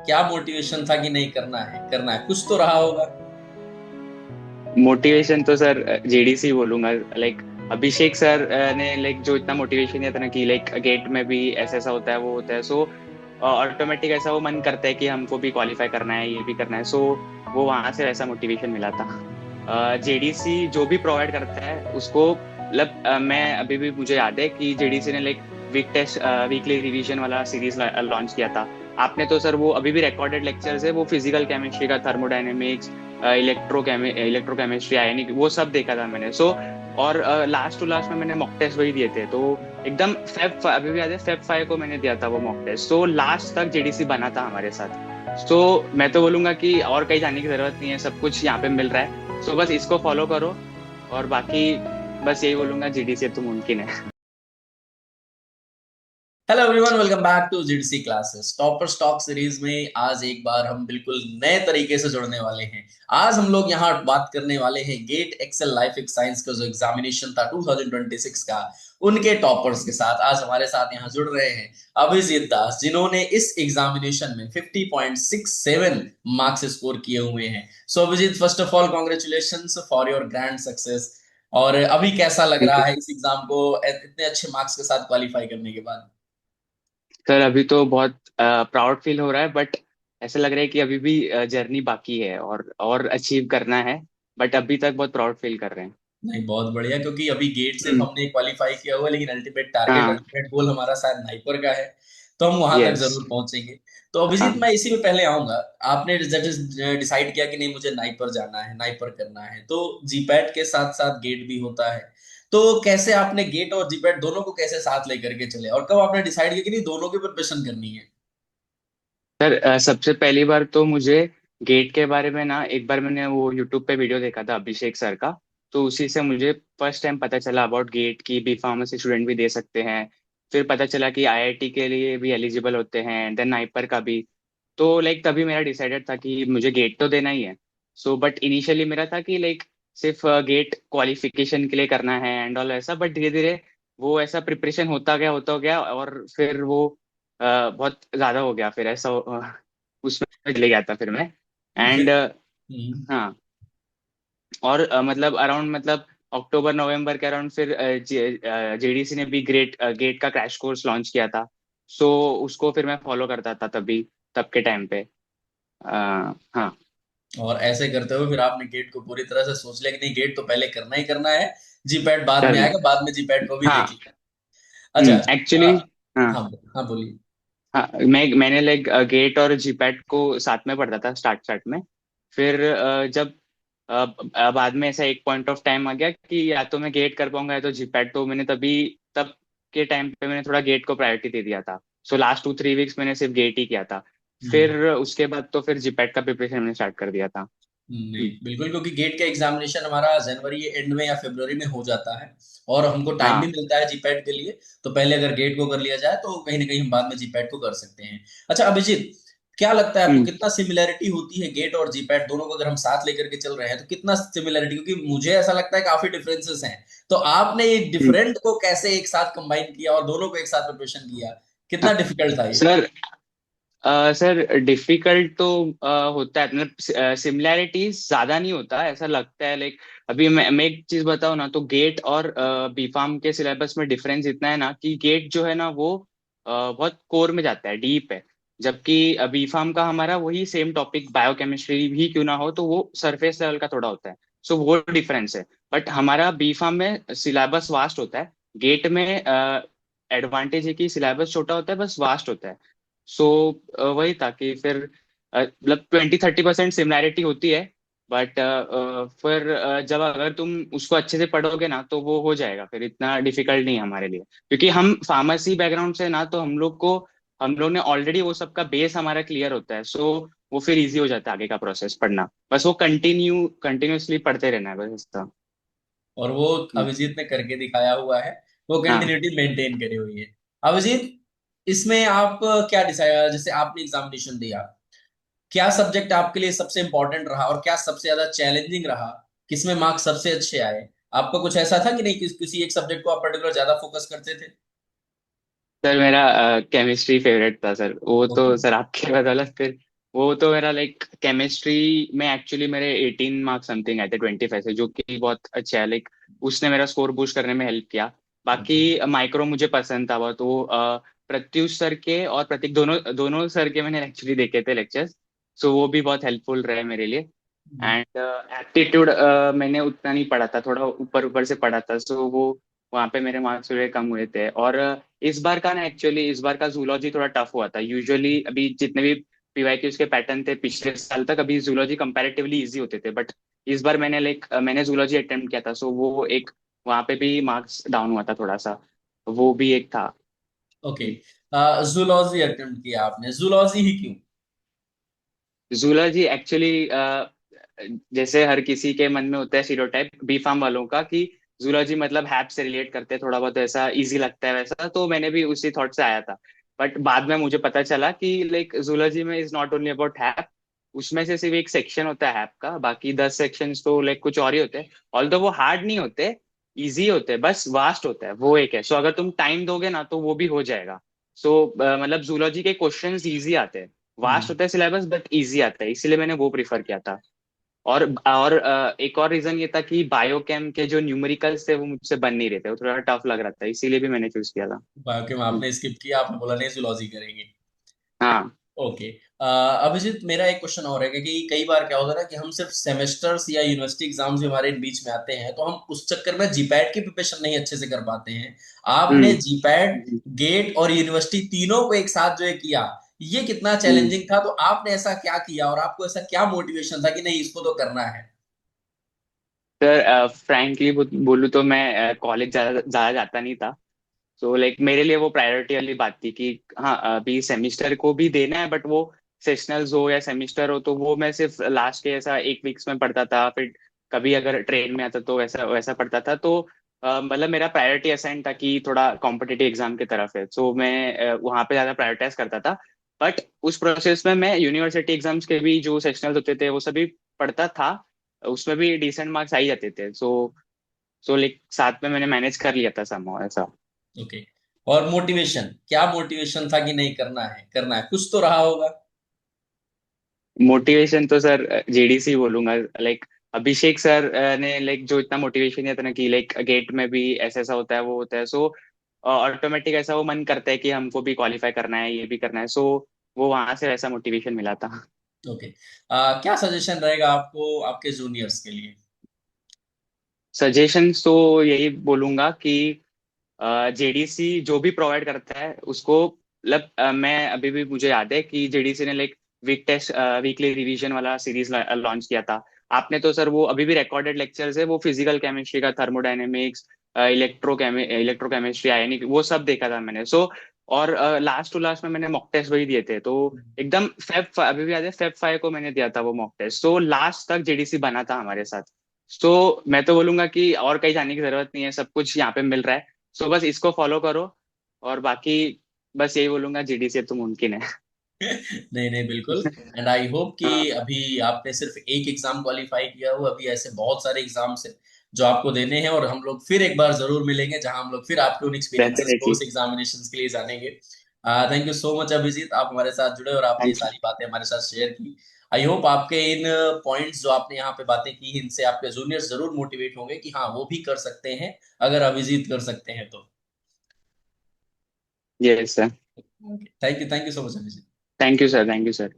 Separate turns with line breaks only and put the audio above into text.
क्या मोटिवेशन था कि नहीं करना है, कुछ तो रहा होगा।
मोटिवेशन तो सर जेडीसी बोलूंगा। लाइक अभिषेक सर ने लाइक जो इतना मोटिवेशन दिया था ना कि लाइक गेट में भी ऐसा ऐसा होता है वो होता है। सो ऑटोमेटिक ऐसा वो मन करता है कि हमको भी क्वालिफाई करना है, ये भी करना है। सो वो वहां से वैसा मोटिवेशन मिला था। जेडीसी जो भी प्रोवाइड करता है उसको मतलब मैं अभी भी मुझे याद है कि जेडीसी ने like week test weekly revision वाला सीरीज लॉन्च किया था। आपने तो सर वो अभी भी रिकॉर्डेड लेक्चर्स है, वो फिजिकल केमिस्ट्री का, थर्मोडायनेमिक्स, इलेक्ट्रोकेमिस्ट्री, आयनिक, वो सब देखा था मैंने। सो और लास्ट टू लास्ट में मैंने मॉक टेस्ट वही दिए थे। तो एकदम अभी भी याद है फेब 5 को मैंने दिया था वो मॉक टेस्ट। तो लास्ट तक जेडीसी बना था हमारे साथ। सो मैं तो बोलूंगा कि और कहीं जाने की जरूरत नहीं है, सब कुछ यहाँ पे मिल रहा है। सो बस इसको फॉलो करो। और बाकी बस यही बोलूंगा, जीडीसी तो मुमकिन है।
Hello everyone, welcome back to GDC classes topper stock series में। आज एक बार हम बिल्कुल नए तरीके से जुड़ने वाले हैं। आज हम लोग यहाँ बात करने वाले हैं GATE XL life X science का जो एग्जामिनेशन था 2026 का, उनके टॉपर्स के साथ। आज हमारे साथ यहाँ जुड़ रहे हैं अभिजीत दास, जिन्होंने इस एग्जामिनेशन में 50.67 मार्क्स स्कोर किए हुए हैं। So Abhijeet, first of all congratulation for your grand success. और अभी कैसा लग
थैंक
रहा
यू
है इस एग्जाम को इतने अच्छे मार्क्स के साथ क्वालिफाई करने के बाद?
सर। अभी तो बहुत प्राउड फील हो रहा है, बट ऐसा लग रहा है कि अभी भी जर्नी बाकी है और अचीव करना है। बट अभी तक बहुत प्राउड फील कर रहे हैं।
नहीं, बहुत बढ़िया, क्योंकि अभी गेट सिर्फ
हम्म,
हमने क्वालिफाई किया हुआ है, लेकिन अल्टीमेट टारगेट,
हाँ।
अल्टीमेट गोल हमारा शायद नाइपर का है। तो हम वहां तक
यस।
जरूर पहुंचेंगे। तो अभिजीत,
हाँ
मैं इसी में पहले आऊंगा। आपने डिसाइड किया कि नहीं, मुझे नाइपर जाना है, नाइपर करना है, तो जीपैट के साथ साथ गेट भी होता है। तो कैसे आपने गेट और जीपैट दोनों को कैसे साथ लेकर के चले, और कब आपने डिसाइड किया कि नहीं, दोनों की प्रिपरेशन करनी है?
सर, सबसे पहली बार तो मुझे गेट के बारे में ना एक बार मैंने वो यूट्यूब पे वीडियो देखा था अभिषेक सर का। तो उसी से मुझे फर्स्ट टाइम पता चला अबाउट गेट की बी फार्मेसी स्टूडेंट भी दे सकते हैं। फिर पता चला कि आईआईटी के लिए भी एलिजिबल होते हैं, देन नाइपर का भी। तो लाइक तभी मेरा डिसाइडेड था कि मुझे गेट तो देना ही है। सो बट इनिशियली मेरा था कि लाइक सिर्फ गेट क्वालिफिकेशन के लिए करना है एंड ऑल ऐसा। बट धीरे धीरे वो ऐसा प्रिपरेशन होता गया और फिर वो बहुत ज्यादा हो गया। फिर ऐसा उसमें चले गया था फिर मैं। एंड
हम्म।
हाँ। और मतलब अराउंड मतलब अक्टूबर नवंबर के अराउंड फिर जेडीसी ने भी गेट का क्रैश कोर्स लॉन्च किया था। सो उसको फिर मैं फॉलो करता था तभी, तब के टाइम पे। हाँ
और ऐसे करते हुए फिर आपने गेट को पूरी तरह से सोच लिया कि नहीं, गेट तो पहले करना ही करना है, जीपैट बाद में
करना।
आएगा, बाद में जीपैट को भी देख
हाँ।
लिया। अच्छा।
एक्चुअली हाँ।
हाँ। हाँ, बोलिए।
हाँ मैंने लाइक गेट और जीपैट को साथ में पढ़ता था स्टार्ट स्टार्ट में। फिर जब बाद में ऐसा एक पॉइंट ऑफ टाइम आ गया कि या तो मैं गेट कर पाऊंगा या तो जीपैट। तो मैंने तभी तब के टाइम पे मैंने थोड़ा गेट को प्रायोरिटी दे दिया था। सो लास्ट 2-3 वीक्स मैंने सिर्फ गेट ही किया था।
हम्म।
फिर उसके बाद तो फिर जीपैट का प्रिपरेशन मैंने स्टार्ट कर दिया था।
नहीं,
हम्म,
बिल्कुल, क्योंकि गेट का एग्जामिनेशन हमारा जनवरी एंड में या फरवरी में हो जाता है, और हमको टाइम भी
हाँ।
मिलता है जीपैट के लिए। तो पहले अगर गेट को कर लिया जाए तो कहीं ना कहीं हम बाद में जीपैट को कर सकते हैं। अच्छा अभिजीत, क्या लगता है आपको,
हम्म,
कितना सिमिलैरिटी होती है गेट और जीपैट दोनों को अगर हम साथ लेकर के चल रहे हैं, तो कितना सिमिलैरिटी? क्योंकि मुझे ऐसा लगता है काफी डिफरेंसेस हैं। तो आपने एक
हम्म।
डिफरेंट को कैसे एक साथ कंबाइन किया और दोनों को एक साथ प्रिपरेशन किया?
हाँ,
कितना डिफिकल्ट था ये?
सर। सर डिफिकल्ट तो होता है, मतलब सिमिलैरिटीज ज्यादा नहीं होता ऐसा लगता है। लाइक अभी मैं एक चीज बताऊँ ना, तो गेट और बीफार्म के सिलेबस में डिफरेंस इतना है ना कि गेट जो है ना वो बहुत कोर में जाता है, डीप है। जबकि बीफार्म का हमारा वही सेम टॉपिक बायोकेमिस्ट्री भी क्यों ना हो तो वो सरफेस लेवल का थोड़ा होता है। सो वो डिफरेंस है। बट हमारा बीफार्म में सिलेबस वास्ट होता है। गेट में एडवांटेज है कि सिलेबस छोटा होता है, बस वास्ट होता है। सो वही था कि फिर मतलब 20-30% सिमिलैरिटी होती है। बट फिर जब अगर तुम उसको अच्छे से पढ़ोगे ना तो वो हो जाएगा, फिर इतना डिफिकल्ट नहीं है हमारे लिए। क्योंकि हम फार्मेसी बैकग्राउंड से ना, तो हम लोग ने ऑलरेडी वो सबका बेस हमारा क्लियर होता है। सो वो फिर इजी हो जाता है आगे का प्रोसेस पढ़ना। बस वो कंटिन्यूसली पढ़ते रहना है बस इसका।
और वो
हम्म,
अभिजीत ने करके दिखाया हुआ है। वो
हाँ।
कंटिन्यूटी मेंटेन करी हुई है। अभिजीत, इसमें आप क्या डिसाइड, जैसे आपने एग्जामिनेशन दिया, क्या सब्जेक्ट आपके लिए सबसे इंपॉर्टेंट रहा और क्या सबसे ज्यादा चैलेंजिंग रहा? किसमें मार्क्स सबसे अच्छे आए? आपका कुछ ऐसा था कि नहीं, किसी एक सब्जेक्ट को आप पर्टिकुलर ज्यादा फोकस करते थे?
सर मेरा केमिस्ट्री फेवरेट था सर, वो
ओके।
तो सर आपके बदौलत फिर वो तो मेरा लाइक केमिस्ट्री में एक्चुअली मेरे 18 मार्क्स समथिंग आए थे 25 से, जो कि बहुत अच्छा है। लाइक उसने मेरा स्कोर बूस्ट करने में हेल्प किया। बाकी
ओके।
माइक्रो मुझे पसंद था बहुत, तो प्रत्युष सर के और प्रतीक दोनों दोनों सर के मैंने एक्चुअली देखे थे लेक्चर्स। सो वो भी बहुत हेल्पफुल रहे मेरे लिए। एंड एप्टीट्यूड मैंने उतना नहीं पढ़ा था, थोड़ा ऊपर ऊपर से पढ़ा था, सो वो वहाँ पे मेरे मार्क्स थोड़े कम हुए थे। और इस बार का ना, एक्चुअली इस बार का जूलॉजी थोड़ा टफ हुआ था। यूजुअली अभी जितने भी पीवाईक्यूज के पैटर्न थे पिछले साल तक, अभी जूलॉजी कंपैरेटिवली इजी होते थे, बट इस बार मैंने जूलॉजी अटेम्प्ट किया था, सो वो एक वहाँ पे भी मार्क्स डाउन हुआ था थोड़ा सा, वो भी एक था।
ओके। जूलॉजी अटेम्प्ट किया आपने, जूलॉजी ही क्यों?
जूलॉजी एक्चुअली जैसे हर किसी के मन में होता है स्टीरियोटाइप बी फार्म वालों का, कि जूलॉजी मतलब हैप से रिलेट करते हैं, थोड़ा बहुत ऐसा इजी लगता है वैसा, तो मैंने भी उसी थॉट से आया था। बट बाद में मुझे पता चला कि लाइक जूलॉजी में इज नॉट ओनली अबाउट हैप। उसमें से सिर्फ एक सेक्शन होता है हैप का, बाकी 10 सेक्शंस तो लाइक कुछ और ही होते हैं। ऑल्दो वो हार्ड नहीं होते, इजी होते हैं, बस वास्ट होता है, वो एक है। सो अगर तुम टाइम दोगे ना तो वो भी हो जाएगा। सो मतलब जूलॉजी के क्वेश्चंस इजी आते हैं। वास्ट
हम्म।
होता है सिलेबस बट इजी आता है, इसीलिए मैंने वो प्रिफर किया था। और एक और रीजन ये था कि बायोकेम के जो न्यूमेरिकल्स थे वो मुझसे बन नहीं रहे थे, वो थोड़ा टफ लग रहा था, इसीलिए भी मैंने चूज किया था।
बायोकेम आपने स्किप किया, आपने बोला नहीं जूलॉजी करेंगे।
हाँ।
ओके। अभिजीत, मेरा एक क्वेश्चन और है कि कई बार क्या होता है ना कि हम सिर्फ सेमेस्टर्स या यूनिवर्सिटी एग्जाम्स भी हमारे बीच में आते हैं, तो हम उस चक्कर में जीपैट की प्रिपरेशन नहीं अच्छे से कर पाते हैं। आपने
हम्म।
जीपैट, गेट और यूनिवर्सिटी तीनों को एक साथ जो है किया, ये कितना
हम्म।
चैलेंजिंग था? तो आपने ऐसा क्या किया और आपको ऐसा क्या मोटिवेशन था कि नहीं इसको तो करना है?
सर फ्रैंकली बोलूँ तो मैं कॉलेज ज्यादा ज्यादा जाता नहीं था। सो लाइक मेरे लिए वो प्रायोरिटी वाली बात थी कि हाँ अभी सेमिस्टर को भी देना है, बट वो सेशनल्स हो या सेमिस्टर हो तो वो मैं सिर्फ लास्ट के ऐसा एक वीक्स में पढ़ता था, फिर कभी अगर ट्रेन में आता तो वैसा वैसा पढ़ता था। तो मतलब मेरा प्रायोरिटी असाइन था कि थोड़ा कॉम्पिटिटिव एग्जाम की तरफ है, सो मैं वहाँ पे ज्यादा प्रायोरिटाइज करता था। बट उस प्रोसेस में मैं यूनिवर्सिटी एग्जाम्स के भी जो सेशनल्स होते थे वो सभी पढ़ता था, उसमें भी डिसेंट मार्क्स आ ही जाते थे। सो लाइक साथ में मैंने मैनेज कर लिया था समहाउ ऐसा।
ओके। और मोटिवेशन, क्या मोटिवेशन था कि नहीं करना है, करना है, कुछ तो रहा होगा?
मोटिवेशन तो सर जेडीसी बोलूंगा। लाइक अभिषेक सर ने लाइक जो इतना मोटिवेशन दिया था ना कि लाइक गेट में भी ऐसा ऐसा होता है वो होता है, सो ऑटोमेटिक ऐसा वो मन करता है कि हमको भी क्वालिफाई करना है, ये भी करना है, सो वो वहां से वैसा मोटिवेशन मिला था।
ओके। क्या सजेशन रहेगा आपको आपके जूनियर्स के लिए?
सजेशंस तो यही बोलूंगा कि जेडीसी जो भी प्रोवाइड करता है उसको मतलब मैं अभी भी मुझे याद है कि जेडीसी ने like week test weekly revision वाला सीरीज लॉन्च किया था। आपने तो सर वो अभी भी रिकॉर्डेड लेक्चर्स है, वो फिजिकल केमिस्ट्री का, थर्मोडायनेमिक्स, इलेक्ट्रोकेमिस्ट्री, आयनिक, वो सब देखा था मैंने। सो और लास्ट टू लास्ट में मैंने मॉक टेस्ट वही दिए थे, तो एकदम अभी भी याद है फेब 5 को मैंने दिया था वो मॉक टेस्ट, सो लास्ट तक जेडीसी बना था हमारे साथ। सो मैं तो बोलूंगा कि और कहीं जाने की जरूरत नहीं है, सब कुछ यहाँ पे मिल रहा है। सो बस इसको फॉलो करो, और बाकी बस यही बोलूंगा, जीडीसी तो मुमकिन है।
नहीं नहीं, बिल्कुल। एंड आई होप कि अभी आपने सिर्फ एक एग्जाम क्वालिफाई किया हो, अभी ऐसे बहुत सारे एग्जाम्स हैं जो आपको देने हैं, और हम लोग फिर एक बार जरूर मिलेंगे जहां हम लोग फिर आपके उन एक्सपीरियंसेस को
डेफिनेटली।
उस एग्जामिनेशन के लिए जानेंगे। Thank you so much Abhijit, आप हमारे साथ जुड़े और आपने ये
थैंक यू।
सारी बातें हमारे साथ शेयर की। आई होप आपके इन पॉइंट्स जो आपने यहाँ पे बातें की, इनसे आपके जूनियर्स जरूर मोटिवेट होंगे कि हाँ वो भी कर सकते हैं, अगर अभिजीत कर सकते हैं तो।
Yes sir.
Thank you so much Abhijit.
Thank you sir, thank you sir.